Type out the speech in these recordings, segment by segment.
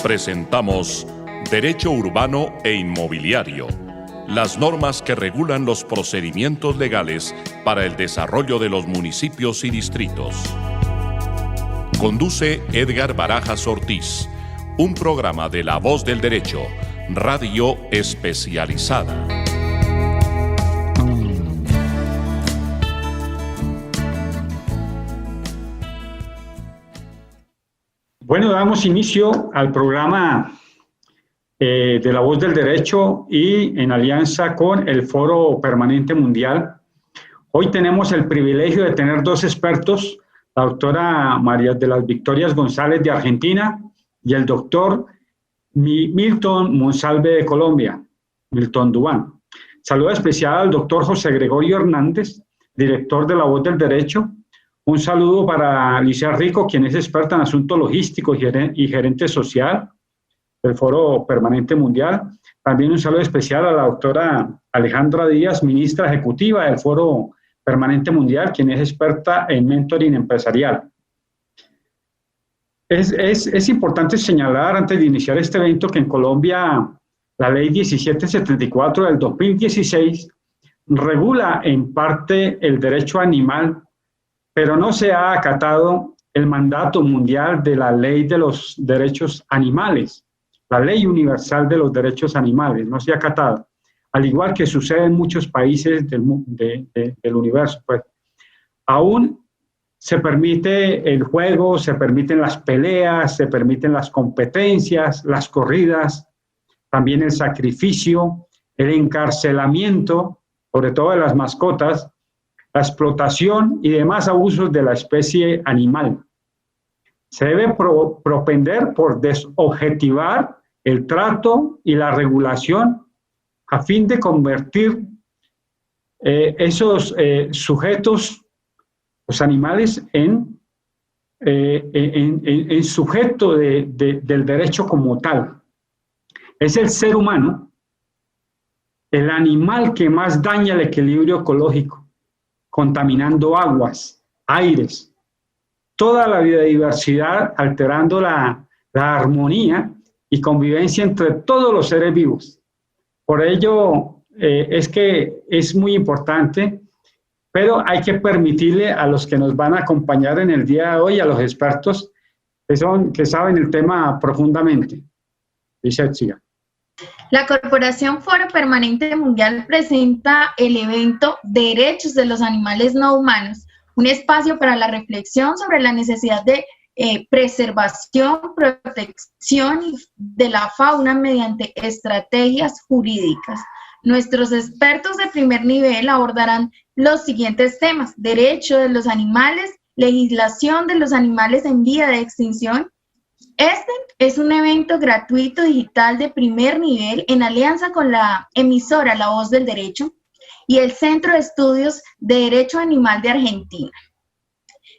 Presentamos Derecho Urbano e Inmobiliario, las normas que regulan los procedimientos legales para el desarrollo de los municipios y distritos. Conduce Edgar Barajas Ortiz, un programa de La Voz del Derecho, radio especializada. Bueno, damos inicio al programa de La Voz del Derecho y en alianza con el Foro Permanente Mundial. Hoy tenemos el privilegio de tener dos expertos, la doctora María de las Victorias González de Argentina y el doctor Milton Monsalve de Colombia, Milton Dubán. Saludo especial al doctor José Gregorio Hernández, director de La Voz del Derecho. Un saludo para Alicia Rico, quien es experta en asuntos logísticos y gerente social del Foro Permanente Mundial. También un saludo especial a la doctora Alejandra Díaz, ministra ejecutiva del Foro Permanente Mundial, quien es experta en mentoring empresarial. Es importante señalar, antes de iniciar este evento, que en Colombia la Ley 1774 del 2016 regula en parte el derecho animal, pero no se ha acatado el mandato mundial de la Ley de los Derechos Animales, la Ley Universal de los Derechos Animales, no se ha acatado, al igual que sucede en muchos países del universo. Pues, aún se permite el juego, se permiten las peleas, se permiten las competencias, las corridas, también el sacrificio, el encarcelamiento, sobre todo de las mascotas, la explotación y demás abusos de la especie animal. Se debe propender por desobjetivar el trato y la regulación a fin de convertir esos sujetos, los animales, en sujeto del derecho como tal. Es el ser humano el animal que más daña el equilibrio ecológico, contaminando aguas, aires, toda la biodiversidad, alterando la armonía y convivencia entre todos los seres vivos. Por ello, es que es muy importante, pero hay que permitirle a los que nos van a acompañar en el día de hoy, a los expertos que saben el tema profundamente. Dice. La Corporación Foro Permanente Mundial presenta el evento Derechos de los Animales No Humanos, un espacio para la reflexión sobre la necesidad de preservación, protección de la fauna mediante estrategias jurídicas. Nuestros expertos de primer nivel abordarán los siguientes temas: derecho de los animales, legislación de los animales en vía de extinción. Este es un evento gratuito digital de primer nivel en alianza con la emisora La Voz del Derecho y el Centro de Estudios de Derecho Animal de Argentina.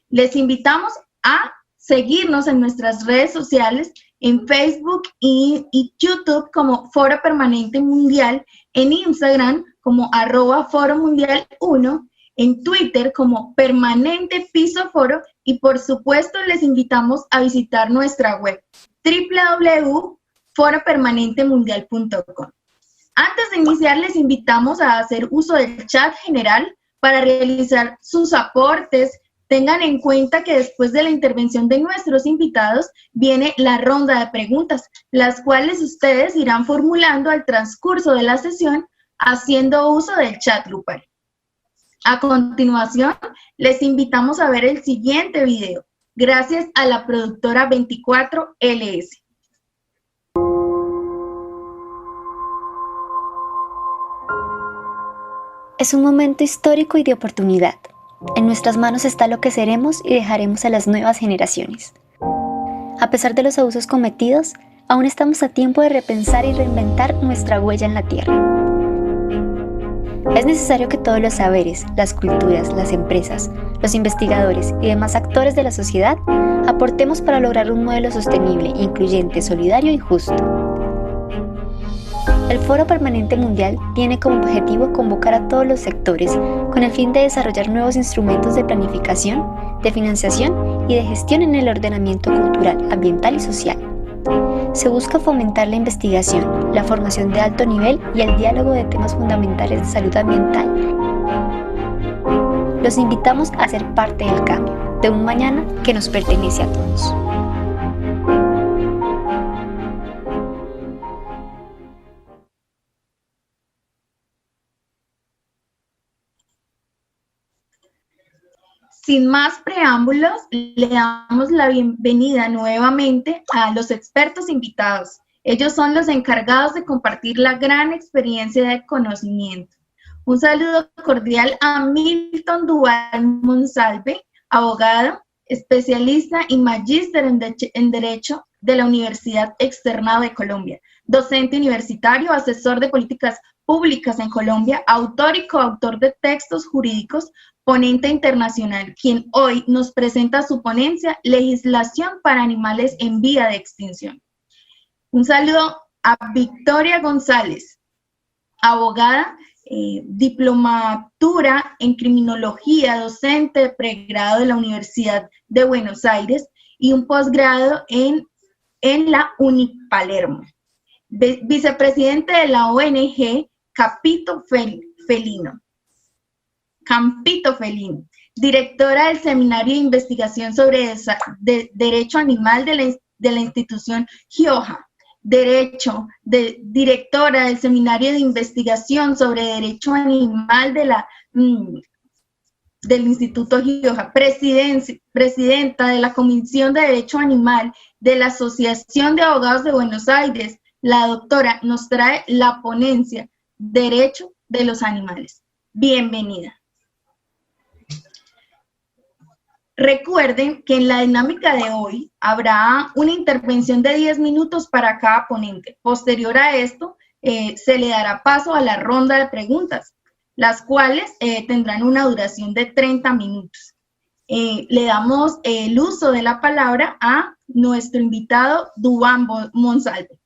Les invitamos a seguirnos en nuestras redes sociales, en Facebook y YouTube como Foro Permanente Mundial, en Instagram como @ForoMundial1, en Twitter como Permanente Piso Foro, y por supuesto les invitamos a visitar nuestra web www.foropermanentemundial.com. Antes de iniciar, les invitamos a hacer uso del chat general para realizar sus aportes. Tengan en cuenta que después de la intervención de nuestros invitados viene la ronda de preguntas, las cuales ustedes irán formulando al transcurso de la sesión haciendo uso del chat grupal. A continuación, les invitamos a ver el siguiente video, gracias a la productora 24 LS. Es un momento histórico y de oportunidad. En nuestras manos está lo que seremos y dejaremos a las nuevas generaciones. A pesar de los abusos cometidos, aún estamos a tiempo de repensar y reinventar nuestra huella en la tierra. Es necesario que todos los saberes, las culturas, las empresas, los investigadores y demás actores de la sociedad aportemos para lograr un modelo sostenible, incluyente, solidario y justo. El Foro Permanente Mundial tiene como objetivo convocar a todos los sectores con el fin de desarrollar nuevos instrumentos de planificación, de financiación y de gestión en el ordenamiento cultural, ambiental y social. Se busca fomentar la investigación, la formación de alto nivel y el diálogo de temas fundamentales de salud ambiental. Los invitamos a ser parte del cambio, de un mañana que nos pertenece a todos. Sin más preámbulos, le damos la bienvenida nuevamente a los expertos invitados. Ellos son los encargados de compartir la gran experiencia de conocimiento. Un saludo cordial a Milton Duval Monsalve, abogado, especialista y magíster en Derecho de la Universidad Externado de Colombia, docente universitario, asesor de políticas públicas en Colombia, autor y coautor de textos jurídicos, ponente internacional, quien hoy nos presenta su ponencia Legislación para Animales en Vía de Extinción. Un saludo a Victoria González, abogada, diplomatura en criminología, docente de pregrado de la Universidad de Buenos Aires y un posgrado en la Unipalermo. Vicepresidente de la ONG Campito Felino, directora del Seminario de Investigación sobre Derecho Animal de la institución GIOJA, directora del Seminario de Investigación sobre Derecho Animal del Instituto GIOJA, presidenta de la Comisión de Derecho Animal de la Asociación de Abogados de Buenos Aires. La doctora nos trae la ponencia Derecho de los Animales. Bienvenida. Recuerden que en la dinámica de hoy habrá una intervención de 10 minutos para cada ponente. Posterior a esto, se le dará paso a la ronda de preguntas, las cuales tendrán una duración de 30 minutos. Le damos el uso de la palabra a nuestro invitado Duván Monsalve.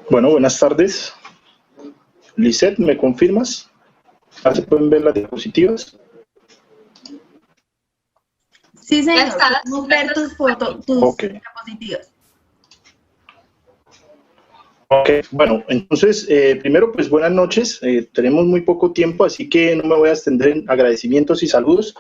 Bueno, buenas tardes. Lisette, ¿me confirmas? ¿Se pueden ver las diapositivas? Sí, señor. Podemos ver tus diapositivas. Ok, bueno, entonces, primero, pues buenas noches. Tenemos muy poco tiempo, así que no me voy a extender en agradecimientos y saludos.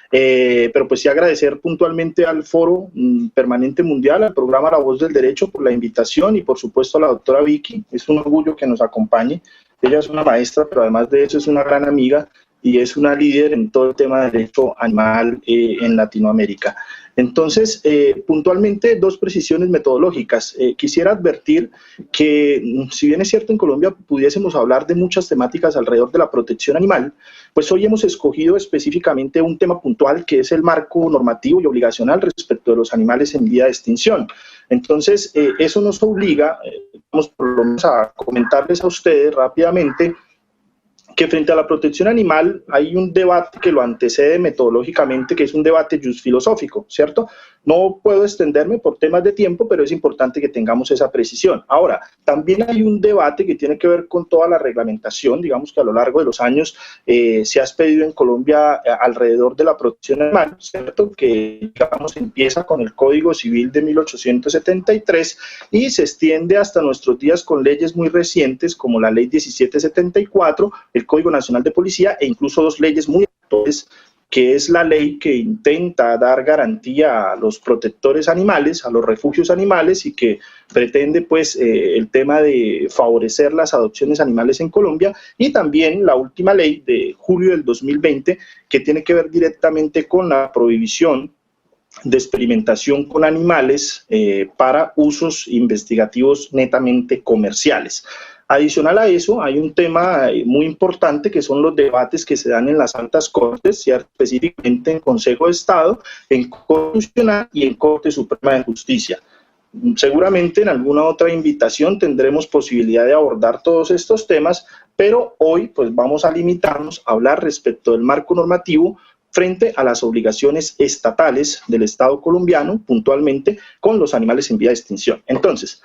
Pero pues sí agradecer puntualmente al Foro Permanente Mundial, al programa La Voz del Derecho por la invitación y por supuesto a la doctora Vicky. Es un orgullo que nos acompañe. Ella es una maestra, pero además de eso es una gran amiga y es una líder en todo el tema de derecho animal en Latinoamérica. Entonces, puntualmente, dos precisiones metodológicas. Quisiera advertir que, si bien es cierto en Colombia pudiésemos hablar de muchas temáticas alrededor de la protección animal, pues hoy hemos escogido específicamente un tema puntual que es el marco normativo y obligacional respecto de los animales en vía de extinción. Entonces, eso nos obliga, vamos por lo menos a comentarles a ustedes rápidamente, que frente a la protección animal hay un debate que lo antecede metodológicamente, que es un debate filosófico, ¿cierto? No puedo extenderme por temas de tiempo, pero es importante que tengamos esa precisión. Ahora, también hay un debate que tiene que ver con toda la reglamentación, digamos que a lo largo de los años se ha expedido en Colombia alrededor de la protección animal, ¿cierto? Que, digamos, empieza con el Código Civil de 1873 y se extiende hasta nuestros días con leyes muy recientes como la Ley 1774, el Código Nacional de Policía e incluso dos leyes muy actuales, que es la ley que intenta dar garantía a los protectores animales, a los refugios animales y que pretende pues el tema de favorecer las adopciones animales en Colombia, y también la última ley de julio del 2020 que tiene que ver directamente con la prohibición de experimentación con animales para usos investigativos netamente comerciales. Adicional a eso, hay un tema muy importante que son los debates que se dan en las altas cortes, específicamente en Consejo de Estado, en Corte Constitucional y en Corte Suprema de Justicia. Seguramente en alguna otra invitación tendremos posibilidad de abordar todos estos temas, pero hoy pues vamos a limitarnos a hablar respecto del marco normativo frente a las obligaciones estatales del Estado colombiano, puntualmente con los animales en vía de extinción. Entonces,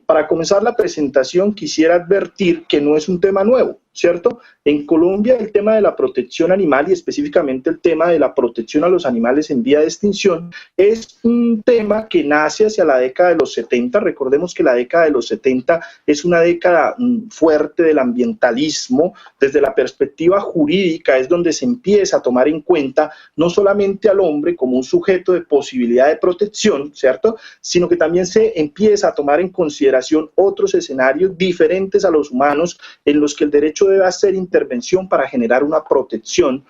para comenzar la presentación quisiera advertir que no es un tema nuevo, ¿cierto? En Colombia el tema de la protección animal y específicamente el tema de la protección a los animales en vía de extinción es un tema que nace hacia la década de los 70. Recordemos que la década de los 70 es una década fuerte del ambientalismo. Desde la perspectiva jurídica es donde se empieza a tomar en cuenta no solamente al hombre como un sujeto de posibilidad de protección, ¿cierto?, sino que también se empieza a tomar en consideración otros escenarios diferentes a los humanos en los que el derecho debe hacer intervención para generar una protección,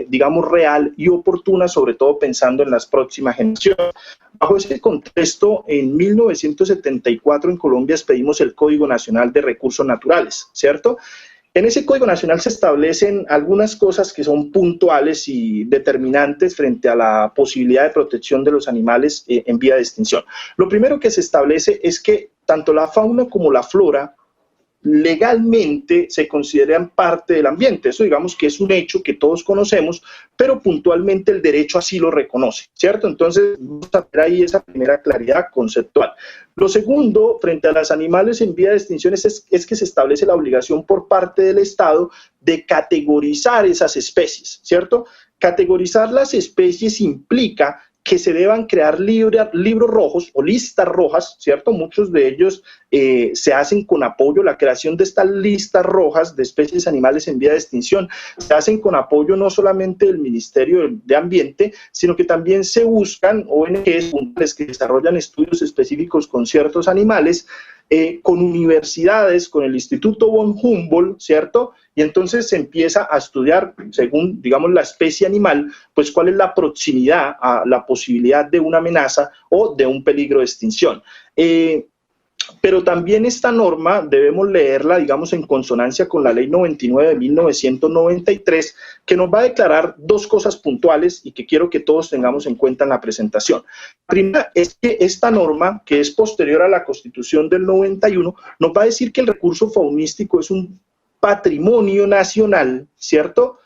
digamos, real y oportuna, sobre todo pensando en las próximas generaciones. Bajo ese contexto, en 1974 en Colombia expedimos el Código Nacional de Recursos Naturales, ¿cierto? En ese Código Nacional se establecen algunas cosas que son puntuales y determinantes frente a la posibilidad de protección de los animales en vía de extinción. Lo primero que se establece es que tanto la fauna como la flora legalmente se consideran parte del ambiente. Eso digamos que es un hecho que todos conocemos, pero puntualmente el derecho así lo reconoce, ¿cierto? Entonces, vamos a ver ahí esa primera claridad conceptual. Lo segundo, frente a los animales en vía de extinción, es que se establece la obligación por parte del Estado de categorizar esas especies, ¿cierto? Categorizar las especies implica que se deban crear libros rojos o listas rojas, ¿cierto? Muchos de ellos se hacen con apoyo, la creación de estas listas rojas de especies animales en vía de extinción, se hacen con apoyo no solamente del Ministerio de Ambiente, sino que también se buscan ONGs que desarrollan estudios específicos con ciertos animales, con universidades, con el Instituto von Humboldt, ¿cierto? Y entonces se empieza a estudiar, según, digamos, la especie animal, pues cuál es la proximidad a la posibilidad de una amenaza o de un peligro de extinción. Pero también esta norma debemos leerla, digamos, en consonancia con la Ley 99 de 1993, que nos va a declarar dos cosas puntuales y que quiero que todos tengamos en cuenta en la presentación. La primera es que esta norma, que es posterior a la Constitución del 91, nos va a decir que el recurso faunístico es un patrimonio nacional, ¿cierto?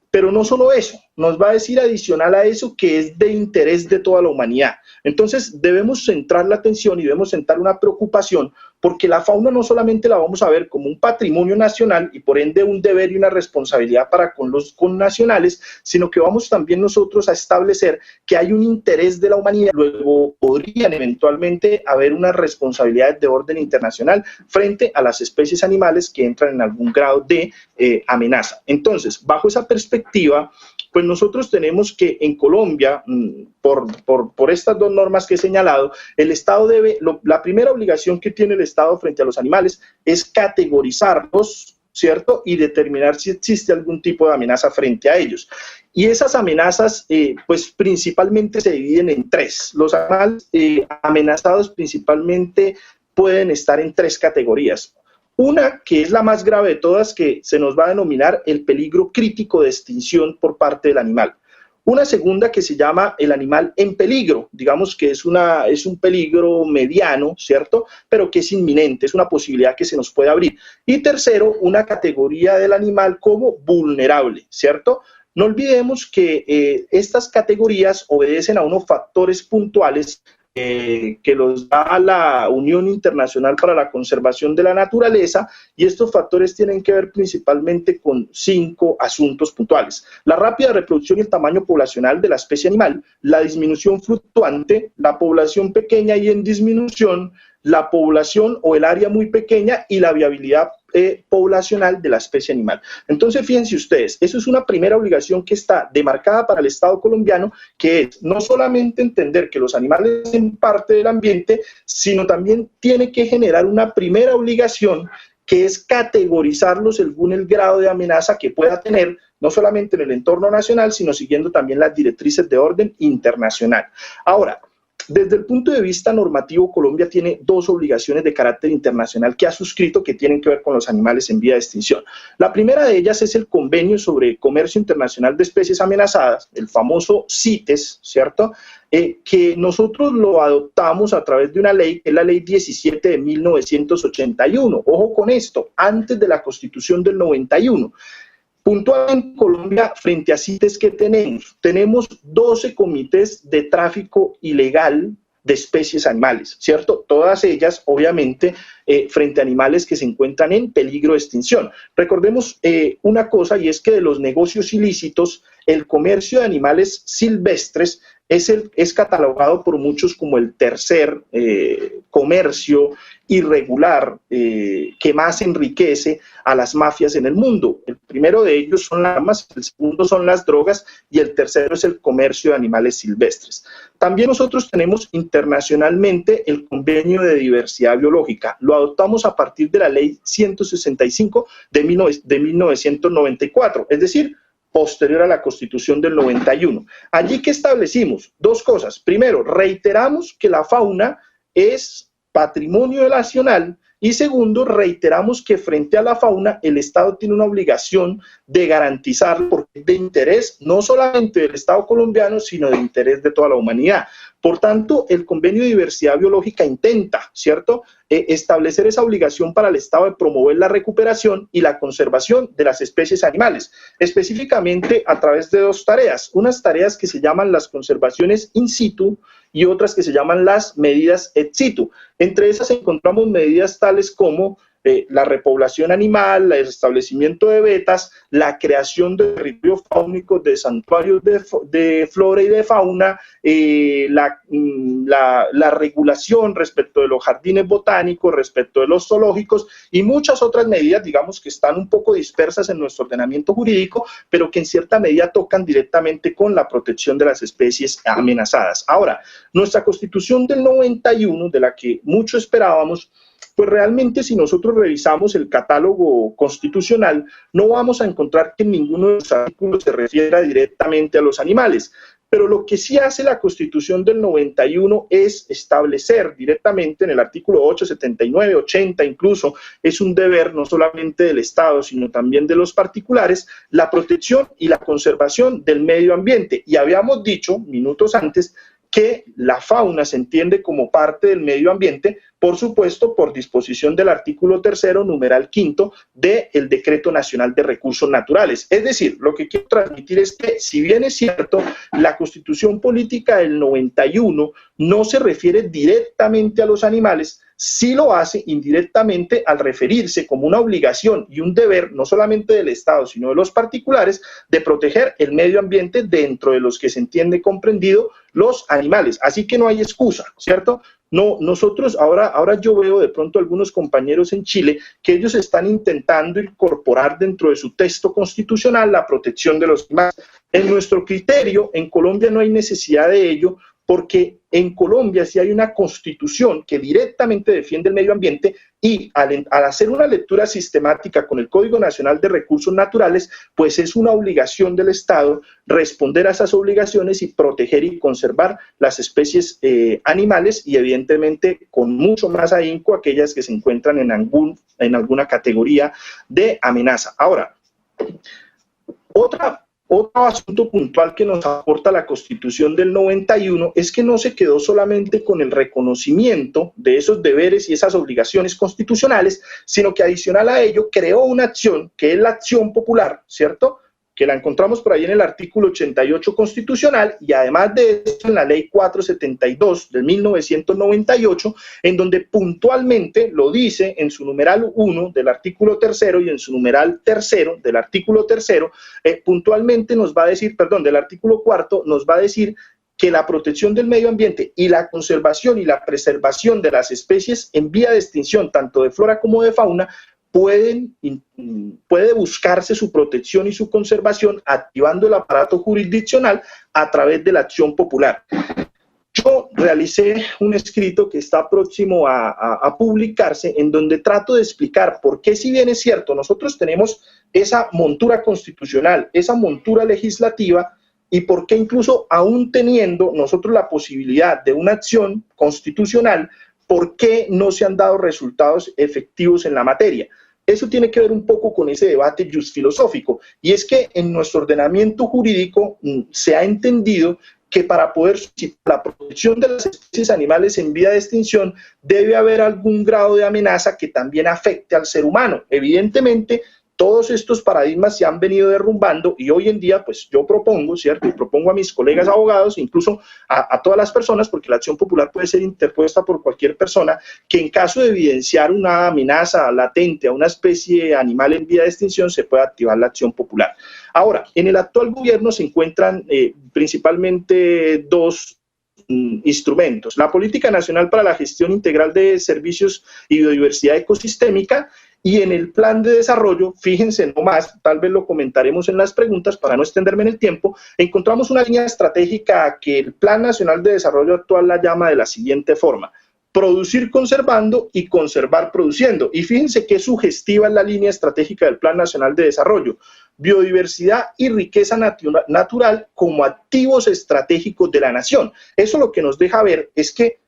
Pero no solo eso, nos va a decir adicional a eso que es de interés de toda la humanidad. Entonces debemos centrar la atención y debemos centrar una preocupación porque la fauna no solamente la vamos a ver como un patrimonio nacional y por ende un deber y una responsabilidad para con los connacionales, sino que vamos también nosotros a establecer que hay un interés de la humanidad. Luego podrían eventualmente haber unas responsabilidades de orden internacional frente a las especies animales que entran en algún grado de amenaza. Entonces, bajo esa perspectiva, pues nosotros tenemos que en Colombia, por estas dos normas que he señalado, el Estado debe, la primera obligación que tiene el Estado frente a los animales es categorizarlos, ¿cierto? Y determinar si existe algún tipo de amenaza frente a ellos. Y esas amenazas, pues principalmente se dividen en tres. Los animales amenazados principalmente pueden estar en tres categorías. Una, que es la más grave de todas, que se nos va a denominar el peligro crítico de extinción por parte del animal. Una segunda que se llama el animal en peligro, digamos que es un peligro mediano, ¿cierto? Pero que es inminente, es una posibilidad que se nos puede abrir. Y tercero, una categoría del animal como vulnerable, ¿cierto? No olvidemos que estas categorías obedecen a unos factores puntuales que los da la Unión Internacional para la Conservación de la Naturaleza, y estos factores tienen que ver principalmente con 5 asuntos puntuales: la rápida reproducción y el tamaño poblacional de la especie animal, la disminución fluctuante, la población pequeña y en disminución, la población o el área muy pequeña y la viabilidad poblacional de la especie animal. Entonces, fíjense ustedes, eso es una primera obligación que está demarcada para el Estado colombiano, que es no solamente entender que los animales son parte del ambiente, sino también tiene que generar una primera obligación, que es categorizarlos según el grado de amenaza que pueda tener, no solamente en el entorno nacional, sino siguiendo también las directrices de orden internacional. Ahora, desde el punto de vista normativo, Colombia tiene dos obligaciones de carácter internacional que ha suscrito que tienen que ver con los animales en vía de extinción. La primera de ellas es el Convenio sobre Comercio Internacional de Especies Amenazadas, el famoso CITES, ¿cierto? Que nosotros lo adoptamos a través de una ley, que es la Ley 17 de 1981. Ojo con esto, antes de la Constitución del 91. Puntualmente en Colombia, frente a CITES, ¿qué tenemos? Tenemos 12 comités de tráfico ilegal de especies animales, ¿cierto? Todas ellas, obviamente, frente a animales que se encuentran en peligro de extinción. Recordemos una cosa, y es que de los negocios ilícitos, el comercio de animales silvestres es catalogado por muchos como el tercer comercio irregular que más enriquece a las mafias en el mundo. El primero de ellos son las armas, el segundo son las drogas y el tercero es el comercio de animales silvestres. También nosotros tenemos internacionalmente el Convenio de Diversidad Biológica. Lo adoptamos a partir de la Ley 165 de 1994, es decir, posterior a la Constitución del 91. Allí que establecimos dos cosas. Primero, reiteramos que la fauna es patrimonio nacional y segundo, reiteramos que frente a la fauna el Estado tiene una obligación de garantizar porque es de interés no solamente del Estado colombiano, sino de interés de toda la humanidad. Por tanto, el Convenio de Diversidad Biológica intenta, ¿cierto?, establecer esa obligación para el Estado de promover la recuperación y la conservación de las especies animales, específicamente a través de dos tareas, unas tareas que se llaman las conservaciones in situ y otras que se llaman las medidas ex situ. Entre esas encontramos medidas tales como la repoblación animal, el establecimiento de vetas, la creación de territorios faunísticos, de santuarios de flora y de fauna, la regulación respecto de los jardines botánicos, respecto de los zoológicos y muchas otras medidas, digamos, que están un poco dispersas en nuestro ordenamiento jurídico, pero que en cierta medida tocan directamente con la protección de las especies amenazadas. Ahora, nuestra Constitución del 91, de la que mucho esperábamos, pues realmente si nosotros revisamos el catálogo constitucional, no vamos a encontrar que ninguno de los artículos se refiera directamente a los animales. Pero lo que sí hace la Constitución del 91 es establecer directamente en el artículo 8, 79, 80 incluso, es un deber no solamente del Estado, sino también de los particulares, la protección y la conservación del medio ambiente. Y habíamos dicho, minutos antes, que la fauna se entiende como parte del medio ambiente, por supuesto, por disposición del artículo 3º, numeral 5 del Decreto Nacional de Recursos Naturales. Es decir, lo que quiero transmitir es que, si bien es cierto, la Constitución Política del 91 no se refiere directamente a los animales, sí lo hace indirectamente al referirse como una obligación y un deber, no solamente del Estado, sino de los particulares, de proteger el medio ambiente dentro de los que se entiende comprendido los animales. Así que no hay excusa, ¿cierto? No, nosotros ahora yo veo de pronto algunos compañeros en Chile que ellos están intentando incorporar dentro de su texto constitucional la protección de los animales. En nuestro criterio, en Colombia no hay necesidad de ello, porque en Colombia sí hay una constitución que directamente defiende el medio ambiente y al hacer una lectura sistemática con el Código Nacional de Recursos Naturales, pues es una obligación del Estado responder a esas obligaciones y proteger y conservar las especies animales y evidentemente con mucho más ahínco aquellas que se encuentran en alguna categoría de amenaza. Ahora, otro asunto puntual que nos aporta la Constitución del 91 es que no se quedó solamente con el reconocimiento de esos deberes y esas obligaciones constitucionales, sino que adicional a ello creó una acción que es la acción popular, ¿cierto?, que la encontramos por ahí en el artículo 88 constitucional y además de esto en la ley 472 de 1998, en donde puntualmente lo dice en su numeral 1 del artículo 3º y en su numeral 3º del artículo 3º, puntualmente nos va a decir, perdón, del artículo 4 nos va a decir que la protección del medio ambiente y la conservación y la preservación de las especies en vía de extinción, tanto de flora como de fauna, puede buscarse su protección y su conservación activando el aparato jurisdiccional a través de la acción popular. Yo realicé un escrito que está próximo a publicarse en donde trato de explicar por qué, si bien es cierto, nosotros tenemos esa montura constitucional, esa montura legislativa, y por qué incluso aún teniendo nosotros la posibilidad de una acción constitucional, ¿por qué no se han dado resultados efectivos en la materia? Eso tiene que ver un poco con ese debate filosófico, y es que en nuestro ordenamiento jurídico se ha entendido que para poder suscitar la protección de las especies animales en vía de extinción debe haber algún grado de amenaza que también afecte al ser humano. Evidentemente, todos estos paradigmas se han venido derrumbando y hoy en día, pues yo propongo, ¿cierto? Y propongo a mis colegas abogados, incluso a todas las personas, porque la acción popular puede ser interpuesta por cualquier persona, que en caso de evidenciar una amenaza latente a una especie animal en vía de extinción, se puede activar la acción popular. Ahora, en el actual gobierno se encuentran principalmente dos instrumentos: la Política Nacional para la Gestión Integral de Servicios y Biodiversidad Ecosistémica, y en el Plan de Desarrollo, fíjense nomás, tal vez lo comentaremos en las preguntas para no extenderme en el tiempo, encontramos una línea estratégica que el Plan Nacional de Desarrollo actual la llama de la siguiente forma: producir conservando y conservar produciendo. Y fíjense qué sugestiva es la línea estratégica del Plan Nacional de Desarrollo: biodiversidad y riqueza natural como activos estratégicos de la nación. Eso lo que nos deja ver es que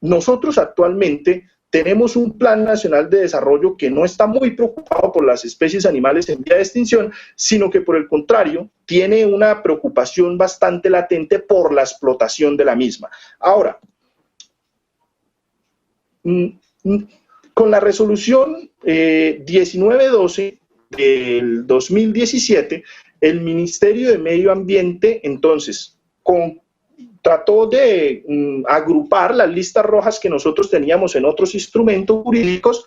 nosotros actualmente tenemos un Plan Nacional de Desarrollo que no está muy preocupado por las especies animales en vía de extinción, sino que por el contrario tiene una preocupación bastante latente por la explotación de la misma. Ahora, con la resolución 1912 del 2017, el Ministerio de Medio Ambiente entonces trató de agrupar las listas rojas que nosotros teníamos en otros instrumentos jurídicos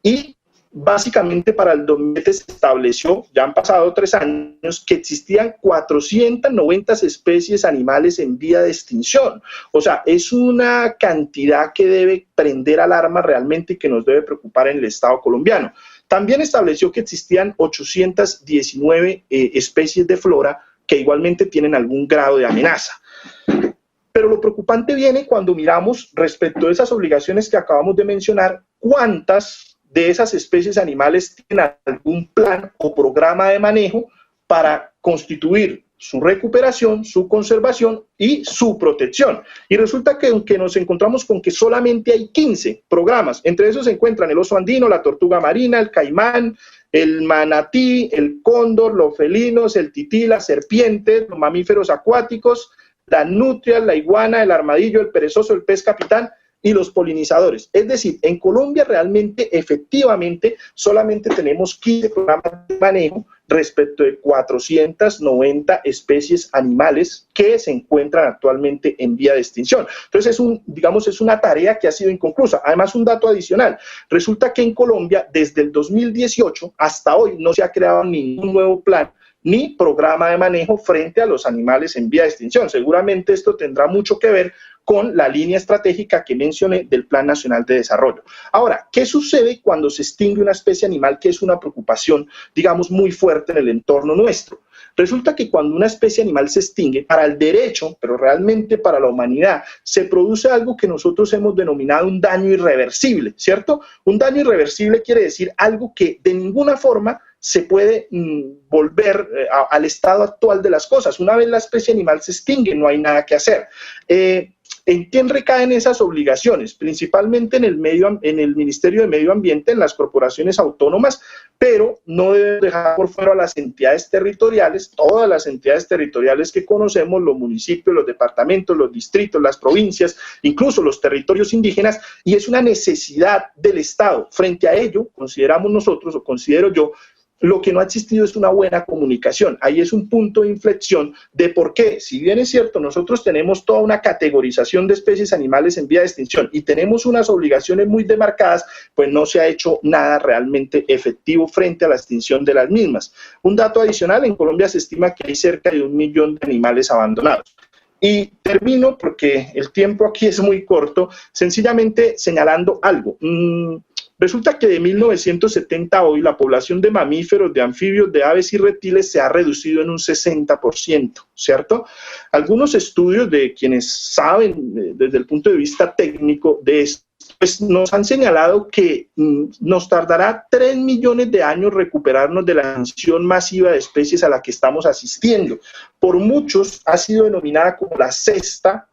y básicamente para el 2017 se estableció, ya han pasado 3 años, que existían 490 especies animales en vía de extinción. O sea, es una cantidad que debe prender alarma realmente y que nos debe preocupar en el Estado colombiano. También estableció que existían 819 especies de flora que igualmente tienen algún grado de amenaza. Pero lo preocupante viene cuando miramos, respecto a esas obligaciones que acabamos de mencionar, cuántas de esas especies animales tienen algún plan o programa de manejo para constituir su recuperación, su conservación y su protección. Y resulta que nos encontramos con que solamente hay 15 programas. Entre esos se encuentran el oso andino, la tortuga marina, el caimán, el manatí, el cóndor, los felinos, el tití, las serpientes, los mamíferos acuáticos, las nutrias, la iguana, el armadillo, el perezoso, el pez capitán y los polinizadores. Es decir, en Colombia realmente, efectivamente, solamente tenemos 15 programas de manejo respecto de 490 especies animales que se encuentran actualmente en vía de extinción. Entonces, es una tarea que ha sido inconclusa. Además, un dato adicional: resulta que en Colombia, desde el 2018 hasta hoy, no se ha creado ningún nuevo plan ni programa de manejo frente a los animales en vía de extinción. Seguramente esto tendrá mucho que ver con la línea estratégica que mencioné del Plan Nacional de Desarrollo. Ahora, ¿qué sucede cuando se extingue una especie animal que es una preocupación, digamos, muy fuerte en el entorno nuestro? Resulta que cuando una especie animal se extingue, para el derecho, pero realmente para la humanidad, se produce algo que nosotros hemos denominado un daño irreversible, ¿cierto? Un daño irreversible quiere decir algo que de ninguna forma se puede volver al estado actual de las cosas. Una vez la especie animal se extingue, no hay nada que hacer. ¿En quién recaen esas obligaciones? Principalmente en el Ministerio de Medio Ambiente, en las corporaciones autónomas, pero no debemos dejar por fuera a las entidades territoriales, todas las entidades territoriales que conocemos, los municipios, los departamentos, los distritos, las provincias, incluso los territorios indígenas, y es una necesidad del Estado. Frente a ello, consideramos nosotros, o considero yo, lo que no ha existido es una buena comunicación. Ahí es un punto de inflexión de por qué, si bien es cierto, nosotros tenemos toda una categorización de especies animales en vía de extinción y tenemos unas obligaciones muy demarcadas, pues no se ha hecho nada realmente efectivo frente a la extinción de las mismas. Un dato adicional: en Colombia se estima que hay cerca de 1 millón de animales abandonados. Y termino, porque el tiempo aquí es muy corto, sencillamente señalando algo. Resulta que de 1970 a hoy la población de mamíferos, de anfibios, de aves y reptiles se ha reducido en un 60%, ¿cierto? Algunos estudios de quienes saben desde el punto de vista técnico de esto, pues nos han señalado que nos tardará 3 millones de años recuperarnos de la extinción masiva de especies a la que estamos asistiendo. Por muchos ha sido denominada como la 6ª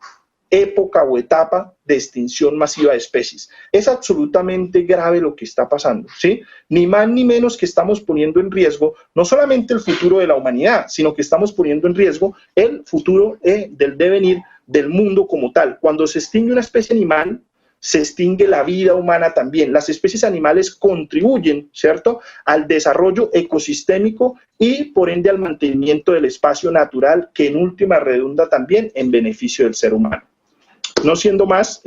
época o etapa de extinción masiva de especies. Es absolutamente grave lo que está pasando, ¿sí? Ni más ni menos que estamos poniendo en riesgo no solamente el futuro de la humanidad, sino que estamos poniendo en riesgo el futuro del devenir del mundo como tal. Cuando se extingue una especie animal, se extingue la vida humana también. Las especies animales contribuyen, ¿cierto?, al desarrollo ecosistémico y, por ende, al mantenimiento del espacio natural, que en última redunda también en beneficio del ser humano. No siendo más,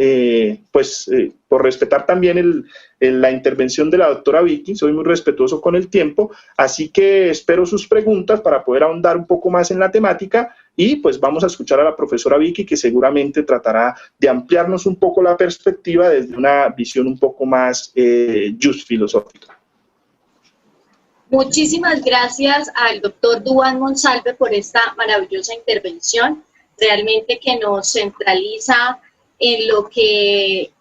por respetar también la intervención de la doctora Vicky, soy muy respetuoso con el tiempo, así que espero sus preguntas para poder ahondar un poco más en la temática y pues vamos a escuchar a la profesora Vicky, que seguramente tratará de ampliarnos un poco la perspectiva desde una visión un poco más just filosófica. Muchísimas gracias al doctor Duván Monsalve por esta maravillosa intervención, realmente que nos centraliza en lo que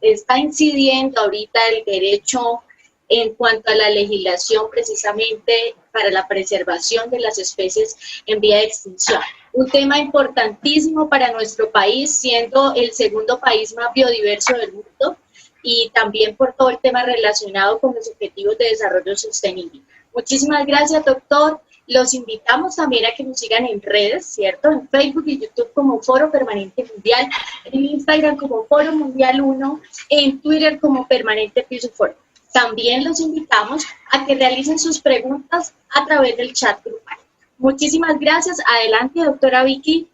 está incidiendo ahorita el derecho en cuanto a la legislación precisamente para la preservación de las especies en vía de extinción. Un tema importantísimo para nuestro país, siendo el segundo país más biodiverso del mundo, y también por todo el tema relacionado con los objetivos de desarrollo sostenible. Muchísimas gracias, doctor. Los invitamos también a que nos sigan en redes, ¿cierto? En Facebook y YouTube como Foro Permanente Mundial, en Instagram como Foro Mundial 1, en Twitter como Permanente Piso Foro. También los invitamos a que realicen sus preguntas a través del chat grupal. Muchísimas gracias. Adelante, doctora Vicky.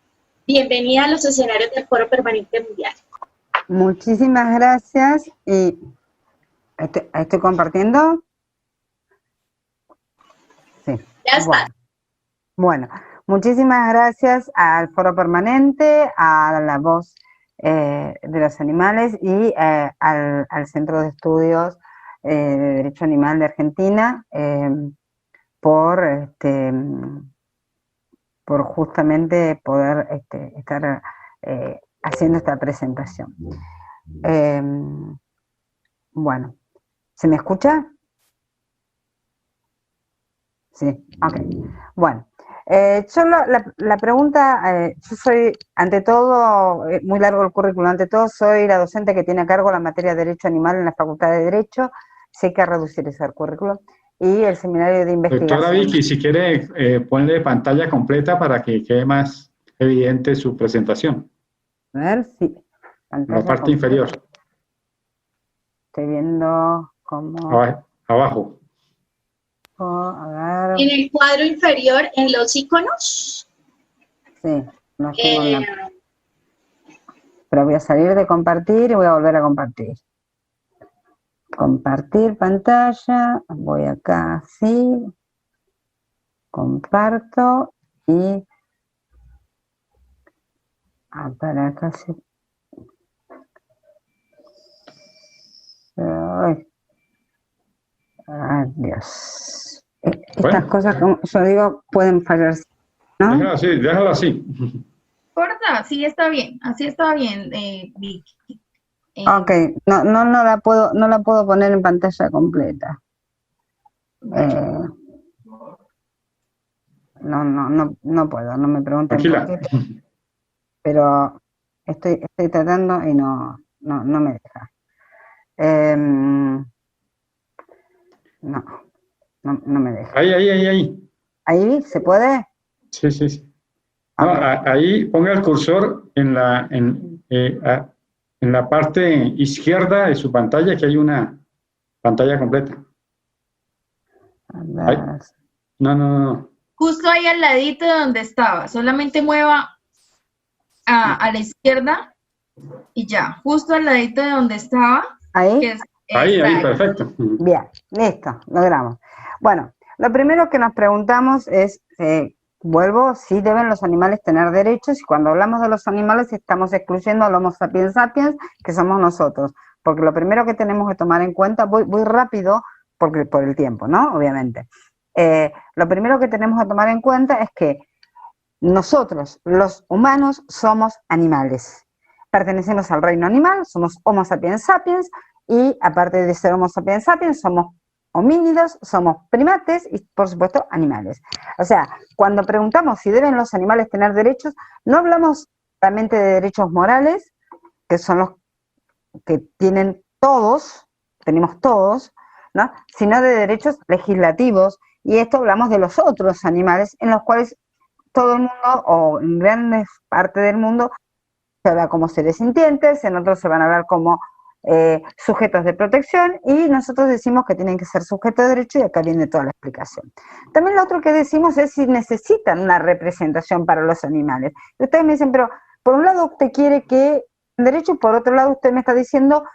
Bienvenida a los escenarios del Foro Permanente Mundial. Muchísimas gracias. Y ¿estoy compartiendo? Sí. Ya está. Bueno, muchísimas gracias al Foro Permanente, a la Voz de los Animales y al Centro de Estudios de Derecho Animal de Argentina por justamente poder estar haciendo esta presentación. Bueno, ¿se me escucha? Sí, ok. Bueno, yo la pregunta, yo soy, ante todo, muy largo el currículum, ante todo soy la docente que tiene a cargo la materia de Derecho Animal en la Facultad de Derecho, sé que reducir ese currículum, y el seminario de investigación. Doctora Vicky, si quiere, ponle pantalla completa para que quede más evidente su presentación. A ver, sí. La parte inferior. Estoy viendo cómo... Abajo. A ver. En el cuadro inferior, en los iconos. Sí, no tengo nada. Pero voy a salir de compartir y voy a volver a compartir. Compartir pantalla, voy acá así, comparto y para acá sí. Ay, Dios. Estas cosas, como yo digo, pueden fallar, ¿no? Déjalo así. Corta, sí está bien, así está bien, Vicky. Ok, no la puedo poner en pantalla completa. No puedo, no me pregunten por qué, pero estoy tratando y no me deja. No me deja. Ahí. ¿Ahí se puede? Sí. No, ahí ponga el cursor en la parte izquierda de su pantalla, que hay una pantalla completa. Ahí. No. Justo ahí al ladito de donde estaba, solamente mueva a la izquierda y ya, justo al ladito de donde estaba. Ahí. Ahí, perfecto. Bien, listo, logramos. Bueno, lo primero que nos preguntamos es, vuelvo, si deben los animales tener derechos, y cuando hablamos de los animales estamos excluyendo al Homo sapiens sapiens, que somos nosotros, porque lo primero que tenemos que tomar en cuenta, voy rápido porque por el tiempo, ¿no? Obviamente. Lo primero que tenemos que tomar en cuenta es que nosotros, los humanos, somos animales. Pertenecemos al reino animal, somos Homo sapiens sapiens, y aparte de ser Homo sapiens sapiens, somos homínidos, somos primates y, por supuesto, animales. O sea, cuando preguntamos si deben los animales tener derechos, no hablamos solamente de derechos morales, que son los que tenemos todos, ¿no? Sino de derechos legislativos, y esto hablamos de los otros animales, en los cuales todo el mundo, o en grandes partes del mundo, se habla como seres sintientes, en otros se van a hablar como sujetos de protección, y nosotros decimos que tienen que ser sujetos de derecho, y acá viene toda la explicación. También lo otro que decimos es si necesitan una representación para los animales. Y ustedes me dicen, pero por un lado usted quiere que derecho, por otro lado usted me está diciendo,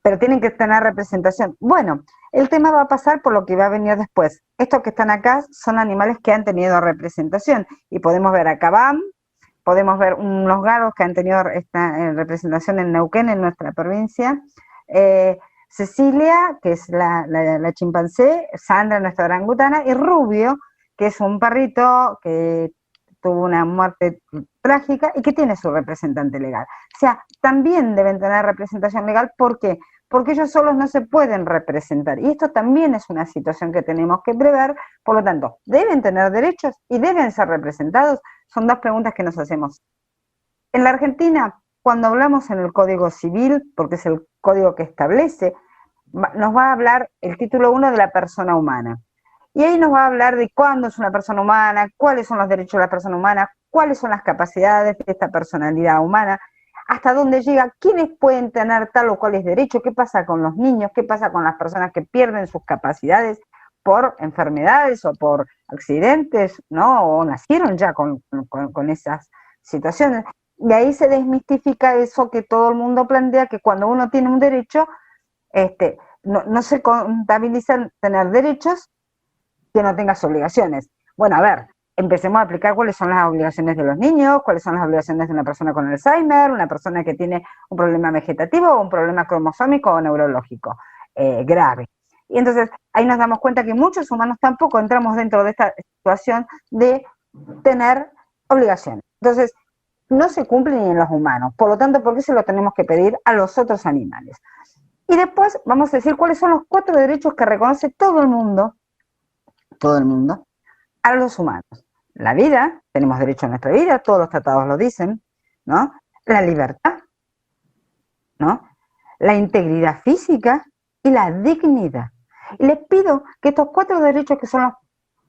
pero tienen que tener representación. Bueno, el tema va a pasar por lo que va a venir después. Estos que están acá son animales que han tenido representación, y podemos ver acá van, podemos ver unos gatos que han tenido esta representación en Neuquén, en nuestra provincia, Cecilia, que es la chimpancé, Sandra, nuestra orangutana, y Rubio, que es un perrito que tuvo una muerte trágica y que tiene su representante legal. O sea, también deben tener representación legal. ¿Por qué? Porque ellos solos no se pueden representar. Y esto también es una situación que tenemos que prever. Por lo tanto, ¿deben tener derechos y deben ser representados? Son dos preguntas que nos hacemos. En la Argentina, cuando hablamos en el Código Civil, porque es el código que establece, nos va a hablar el título 1 de la persona humana. Y ahí nos va a hablar de cuándo es una persona humana, cuáles son los derechos de la persona humana, cuáles son las capacidades de esta personalidad humana, hasta dónde llega, quiénes pueden tener tal o cuáles derechos, qué pasa con los niños, qué pasa con las personas que pierden sus capacidades por enfermedades o por accidentes, ¿no? O nacieron ya con esas situaciones. Y ahí se desmistifica eso que todo el mundo plantea, que cuando uno tiene un derecho, no se contabilizan tener derechos que no tengas obligaciones. Bueno, a ver, empecemos a aplicar cuáles son las obligaciones de los niños, cuáles son las obligaciones de una persona con Alzheimer, una persona que tiene un problema vegetativo o un problema cromosómico o neurológico grave. Y entonces ahí nos damos cuenta que muchos humanos tampoco entramos dentro de esta situación de tener obligaciones. Entonces, no se cumple ni en los humanos. Por lo tanto, ¿por qué se lo tenemos que pedir a los otros animales? Y después vamos a decir cuáles son los 4 derechos que reconoce todo el mundo, a los humanos. La vida, tenemos derecho a nuestra vida, todos los tratados lo dicen, ¿no? La libertad, ¿no? La integridad física y la dignidad. Y les pido que estos 4 derechos, que son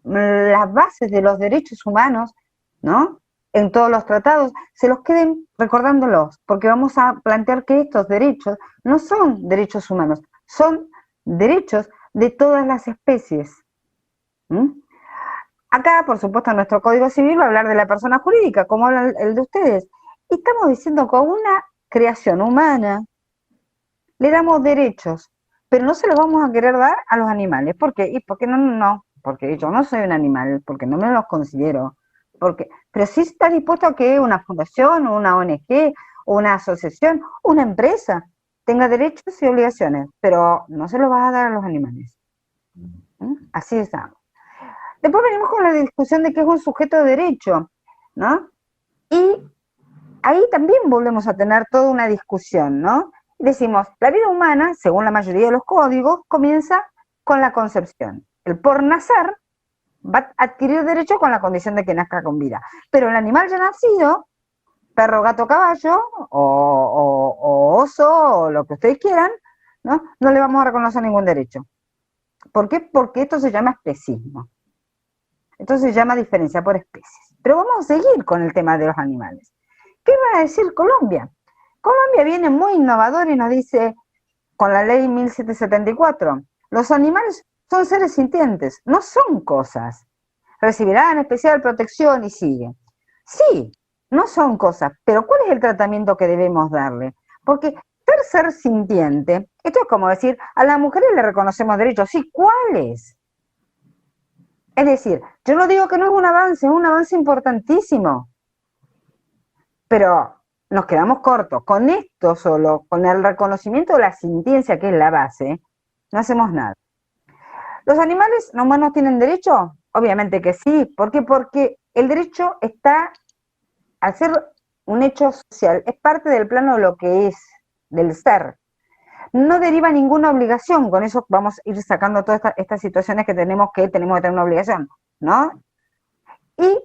las bases de los derechos humanos, ¿no?, en todos los tratados, se los queden recordándolos, porque vamos a plantear que estos derechos no son derechos humanos, son derechos de todas las especies. Acá, por supuesto, nuestro Código Civil va a hablar de la persona jurídica, como habla el de ustedes. Y estamos diciendo que a una creación humana le damos derechos, pero no se los vamos a querer dar a los animales. ¿Por qué? Y porque no, porque yo no soy un animal, porque no me los considero. Pero sí está dispuesto a que una fundación, una ONG, una asociación, una empresa tenga derechos y obligaciones, pero no se los vas a dar a los animales. Así estamos. Después venimos con la discusión de qué es un sujeto de derecho, ¿no? Y ahí también volvemos a tener toda una discusión, ¿no? Decimos, la vida humana, según la mayoría de los códigos, comienza con la concepción. El por nacer va a adquirir derecho con la condición de que nazca con vida. Pero el animal ya nacido, perro, gato, caballo, o oso, o lo que ustedes quieran, ¿no? No le vamos a reconocer ningún derecho. ¿Por qué? Porque esto se llama especismo. Esto se llama diferencia por especies. Pero vamos a seguir con el tema de los animales. ¿Qué va a decir Colombia? Colombia viene muy innovador y nos dice, con la ley 1774, los animales son seres sintientes, no son cosas. Recibirán especial protección y sigue. Sí, no son cosas, pero ¿cuál es el tratamiento que debemos darle? Porque ser sintiente, esto es como decir, a las mujeres le reconocemos derechos, sí, ¿cuáles? Es decir, yo no digo que no es un avance importantísimo, pero nos quedamos cortos. Con esto solo, con el reconocimiento de la sintiencia, que es la base, no hacemos nada. ¿Los animales no humanos tienen derecho? Obviamente que sí. ¿Por qué? Porque el derecho está, al ser un hecho social, es parte del plano de lo que es, del ser. No deriva ninguna obligación, con eso vamos a ir sacando todas estas situaciones que tenemos que tener una obligación, ¿no? Y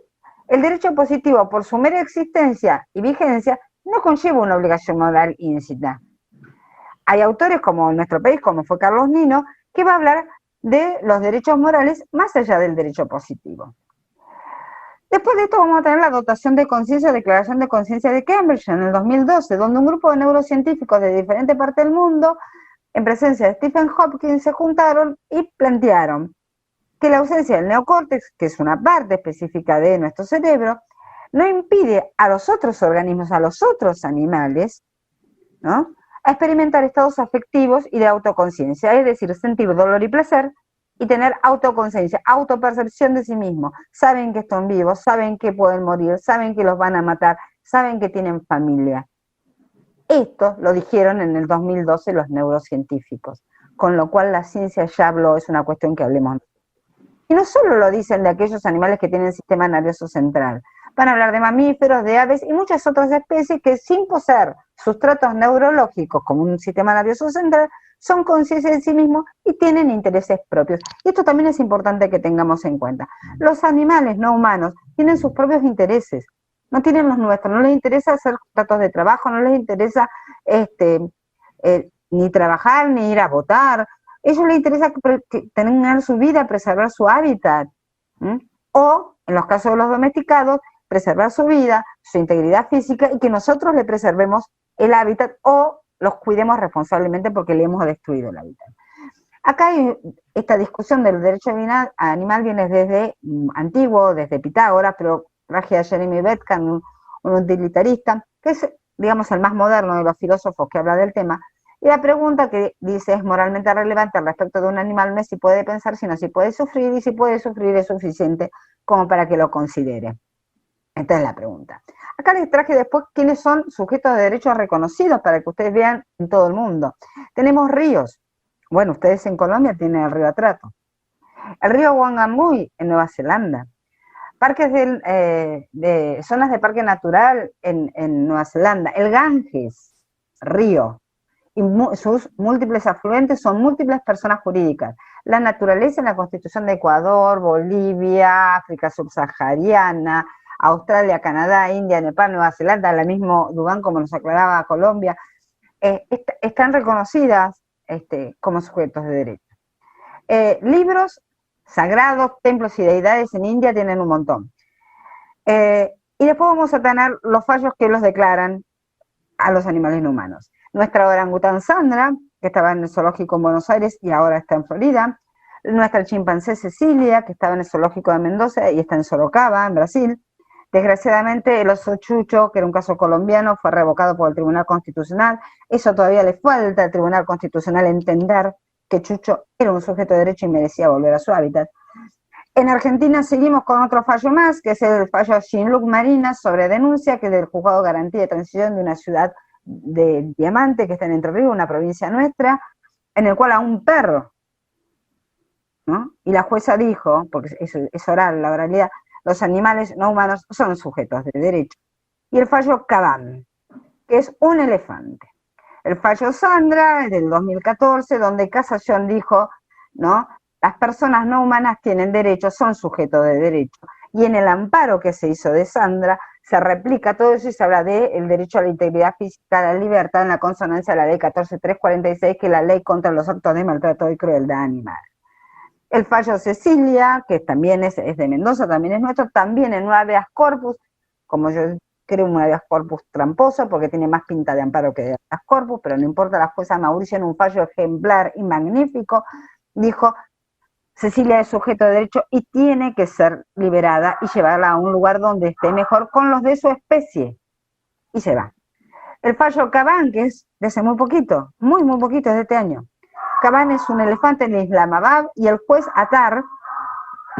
el derecho positivo, por su mera existencia y vigencia, no conlleva una obligación moral íncita. Hay autores como en nuestro país, como fue Carlos Nino, que va a hablar de los derechos morales más allá del derecho positivo. Después de esto vamos a tener la dotación de conciencia, Declaración de Conciencia de Cambridge en el 2012, donde un grupo de neurocientíficos de diferentes partes del mundo, en presencia de Stephen Hopkins, se juntaron y plantearon que la ausencia del neocórtex, que es una parte específica de nuestro cerebro, no impide a los otros organismos, a los otros animales, ¿no?, a experimentar estados afectivos y de autoconciencia, es decir, sentir dolor y placer y tener autoconciencia, autopercepción de sí mismo. Saben que están vivos, saben que pueden morir, saben que los van a matar, saben que tienen familia. Esto lo dijeron en el 2012 los neurocientíficos, con lo cual la ciencia ya habló, es una cuestión que hablemos. Y no solo lo dicen de aquellos animales que tienen sistema nervioso central, van a hablar de mamíferos, de aves y muchas otras especies que sin poseer sustratos neurológicos como un sistema nervioso central, son conscientes de sí mismos y tienen intereses propios. Y esto también es importante que tengamos en cuenta. Los animales no humanos tienen sus propios intereses, no tienen los nuestros, no les interesa hacer tratos de trabajo, no les interesa ni trabajar ni ir a votar. A ellos les interesa tener su vida, preservar su hábitat. O, en los casos de los domesticados, preservar su vida, su integridad física y que nosotros le preservemos el hábitat o los cuidemos responsablemente porque le hemos destruido el hábitat. Acá hay esta discusión del derecho animal viene desde antiguo, desde Pitágoras, pero traje a Jeremy Bentham, un utilitarista, que es, digamos, el más moderno de los filósofos que habla del tema. Y la pregunta que dice es moralmente relevante al respecto de un animal no es si puede pensar, sino si puede sufrir, y si puede sufrir es suficiente como para que lo considere. Esta es la pregunta. Acá les traje después quiénes son sujetos de derechos reconocidos para que ustedes vean en todo el mundo. Tenemos ríos. Bueno, ustedes en Colombia tienen el río Atrato. El río Wanganui en Nueva Zelanda. Parques de zonas de parque natural en Nueva Zelanda. El Ganges, río. Y sus múltiples afluentes son múltiples personas jurídicas. La naturaleza en la Constitución de Ecuador, Bolivia, África subsahariana, Australia, Canadá, India, Nepal, Nueva Zelanda, la misma Dubán, como nos aclaraba Colombia, están reconocidas como sujetos de derecho. Libros sagrados, templos y deidades en India tienen un montón. Y después vamos a tener los fallos que los declaran a los animales no humanos. Nuestra orangután Sandra, que estaba en el zoológico en Buenos Aires y ahora está en Florida. Nuestra chimpancé Cecilia, que estaba en el zoológico de Mendoza y está en Sorocaba, en Brasil. Desgraciadamente el oso Chucho, que era un caso colombiano, fue revocado por el Tribunal Constitucional. Eso todavía le falta al Tribunal Constitucional entender que Chucho era un sujeto de derecho y merecía volver a su hábitat. En Argentina seguimos con otro fallo más, que es el fallo Shinluk Marina sobre denuncia, que es del Juzgado de Garantía de Transición de una ciudad de Diamante, que está en Entre Ríos, una provincia nuestra, en el cual a un perro, ¿no? Y la jueza dijo, porque es oral, la oralidad, los animales no humanos son sujetos de derecho. Y el fallo Cabán, que es un elefante. El fallo Sandra es del 2014, donde Casación dijo, ¿no?, las personas no humanas tienen derechos, son sujetos de derecho. Y en el amparo que se hizo de Sandra, se replica todo eso y se habla del derecho a la integridad física, a la libertad, en la consonancia de la ley 14.346, que es la ley contra los actos de maltrato y crueldad animal. El fallo Cecilia, que también es de Mendoza, también es nuestro, también en un habeas corpus, como yo creo un habeas corpus tramposo, porque tiene más pinta de amparo que de habeas corpus, pero no importa, la jueza Mauricio en un fallo ejemplar y magnífico, dijo, Cecilia es sujeto de derecho y tiene que ser liberada y llevarla a un lugar donde esté mejor con los de su especie. Y se va. El fallo Cabán, que es de hace muy poquito, muy poquito, es de este año. Cabán es un elefante en Islamabad y el juez Attar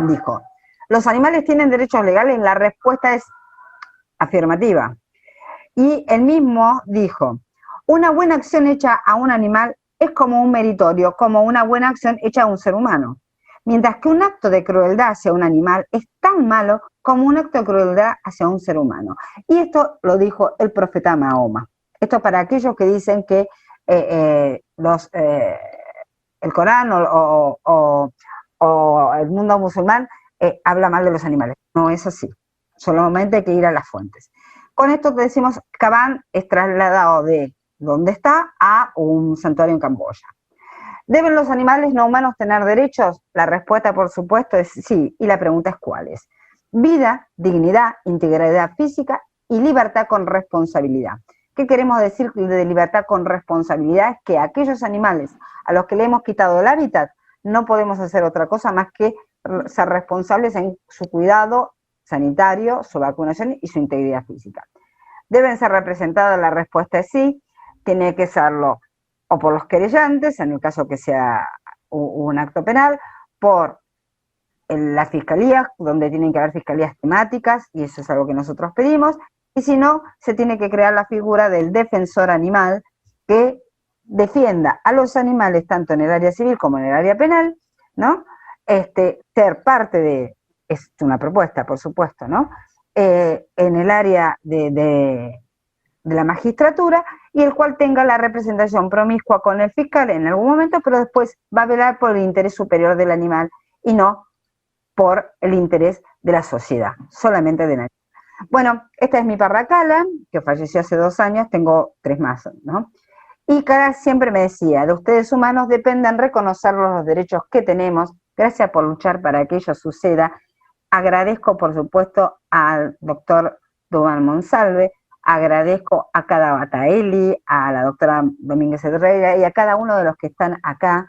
dijo, los animales tienen derechos legales, la respuesta es afirmativa. Y él mismo dijo, una buena acción hecha a un animal es como un meritorio, como una buena acción hecha a un ser humano. Mientras que un acto de crueldad hacia un animal es tan malo como un acto de crueldad hacia un ser humano. Y esto lo dijo el profeta Mahoma. Esto para aquellos que dicen que el Corán o el mundo musulmán habla mal de los animales. No es así. Solamente hay que ir a las fuentes. Con esto te decimos, Cabán es trasladado de donde está a un santuario en Camboya. ¿Deben los animales no humanos tener derechos? La respuesta, por supuesto, es sí, y la pregunta es ¿cuáles? vida, dignidad, integridad física y libertad con responsabilidad. ¿Qué queremos decir de libertad con responsabilidad? Es que aquellos animales a los que le hemos quitado el hábitat no podemos hacer otra cosa más que ser responsables en su cuidado sanitario, su vacunación y su integridad física. ¿Deben ser representadas? La respuesta es sí. Tiene que serlo o por los querellantes, en el caso que sea un acto penal, por las fiscalías, donde tienen que haber fiscalías temáticas, y eso es algo que nosotros pedimos, y si no, se tiene que crear la figura del defensor animal que defienda a los animales tanto en el área civil como en el área penal, ¿no? Ser parte de, es una propuesta, por supuesto, ¿no? En el área de la magistratura, y el cual tenga la representación promiscua con el fiscal en algún momento, pero después va a velar por el interés superior del animal y no por el interés de la sociedad, solamente del animal. Bueno, esta es mi parracala, que falleció hace 2 años, tengo 3 más, ¿no? Y Cara siempre me decía, de ustedes humanos dependen reconocer los derechos que tenemos, gracias por luchar para que ello suceda. Agradezco, por supuesto, al doctor Duván Monsalve, agradezco a cada Bataeli, a la doctora Domínguez Herrera y a cada uno de los que están acá,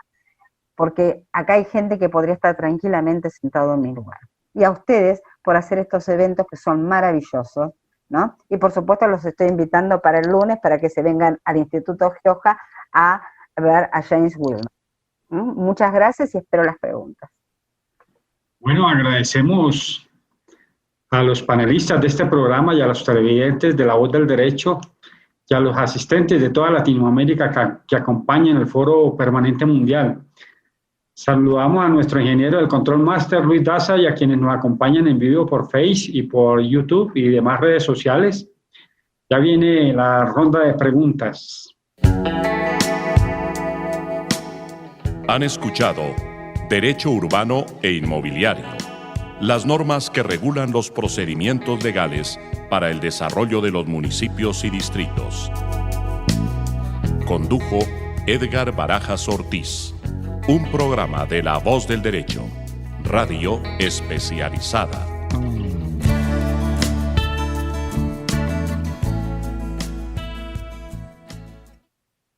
porque acá hay gente que podría estar tranquilamente sentado en mi lugar. Y a ustedes por hacer estos eventos que son maravillosos, ¿no? Y por supuesto los estoy invitando para el lunes para que se vengan al Instituto Gioja a ver a James Wilmer. Muchas gracias y espero las preguntas. Bueno, agradecemos a los panelistas de este programa y a los televidentes de La Voz del Derecho y a los asistentes de toda Latinoamérica que acompañan el Foro Permanente Mundial. Saludamos a nuestro ingeniero del Control Master, Luis Daza, y a quienes nos acompañan en vivo por Face y por YouTube y demás redes sociales. Ya viene la ronda de preguntas. Han escuchado Derecho Urbano e Inmobiliario, las normas que regulan los procedimientos legales para el desarrollo de los municipios y distritos. Condujo Edgar Barajas Ortiz. Un programa de La Voz del Derecho, radio especializada.